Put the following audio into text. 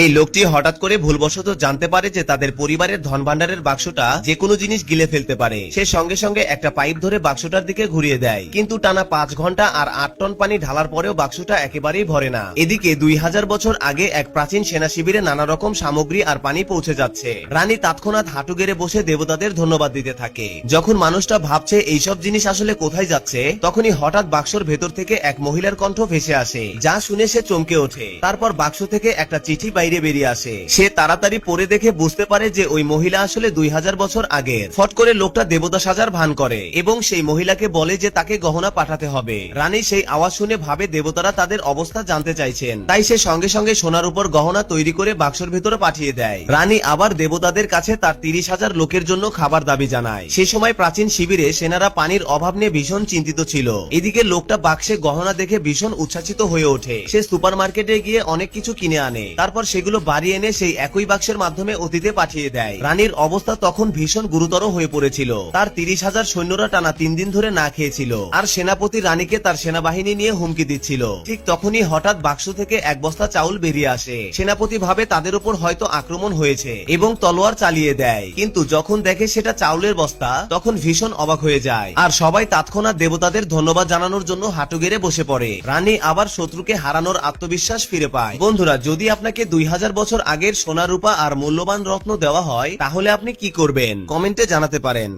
এই লোকটি হঠাৎ করে ভুলবশত জানতে পারে যে তাদের পরিবারের ধন ভান্ডারের বাক্সটা যে কোনো জিনিস গিলে ফেলতে পারে। সে সঙ্গে সঙ্গে একটা পাইপ ধরে বাক্সটার দিকে ঘুরিয়ে দেয়, কিন্তু টানা 5 ঘন্টা আর 8 টন পানি ঢালার পরেও বাক্সটা একেবারেই ভরে না। এদিকে 2000 বছর আগে এক প্রাচীন সেনা শিবিরে নানা রকম সামগ্রী আর পানি পৌঁছে যাচ্ছে। রানী তৎক্ষণাৎ হাঁটু গেড়ে বসে দেবতাদের ধন্যবাদ দিতে থাকে। যখন মানুষটা ভাবছে এইসব জিনিস আসলে কোথায় যাচ্ছে, তখনই হঠাৎ বাক্সর ভেতর থেকে এক মহিলার কণ্ঠ ভেসে আসে, যা শুনে সে চমকে ওঠে। তারপর বাক্স থেকে একটা চিঠি বাইরে বেরিয়ে আসে। সে তাড়াতাড়ি পড়ে দেখে বুঝতে পারে যে ওই মহিলা আসলে 2000 বছর আগের। ফট করে লোকটা দেবতা সাজার ভান করে এবং সেই মহিলাকে বলে যে তাকে গহনা পাঠাতে হবে। রানী সেই আওয়াজ শুনে ভাবে দেবতারা তাদের অবস্থা জানতে চাইছেন, তাই সে সঙ্গে সঙ্গে সোনার উপর গহনা তৈরি করে বাক্সর ভেতরে পাঠিয়ে দেয়। রানী আবার দেবতাদের কাছে তার 30,000 লোকের জন্য খাবার দাবি জানায়। সে সময় প্রাচীন শিবিরে সেনারা পানির অভাব নিয়ে ভীষণ চিন্তিত ছিল। এদিকে লোকটা বাক্সে গহনা দেখে ভীষণ উচ্ছ্বাসিত হয়ে ওঠে। সে সুপার মার্কেটে গিয়ে অনেক কিছু কিনে আনে, তারপর সেগুলো বাড়ি এনে সেই একই বাক্সের মাধ্যমে অতীতে পাঠিয়ে দেয়। রানীর অবস্থা তখন ভীষণ গুরুতর হয়ে পড়েছিল। তার 30,000 সৈন্যরা টানা 3 দিন ধরে না খেয়েছিল, আর সেনাপতি রানীকে তার সেনাবাহিনী নিয়ে হুমকি দিচ্ছিল। ঠিক তখনই হঠাৎ বাক্স থেকে এক বস্তা চাউল বেরিয়ে আসে। সেনাপতি ভাবে তাদের উপর হয়তো আক্রমণ হয়েছে এবং তলোয়ার চালিয়ে দেয়, কিন্তু যখন দেখে সেটা চাউলের বস্তা, তখন ভীষণ অবাক হয়ে যায়। আর সবাই তৎক্ষণাৎ দেবতাদের ধন্যবাদ জানানোর জন্য হাঁটু গেড়ে বসে পড়ে। রানী আবার শত্রুকে হারানোর আত্মবিশ্বাস ফিরে পায়। বন্ধুরা, যদি আপনাকে 2000 বছর আগের সোনা রূপা আর মূল্যবান রত্ন দেওয়া হয়, তাহলে আপনি কি করবেন? কমেন্টে জানাতে পারেন।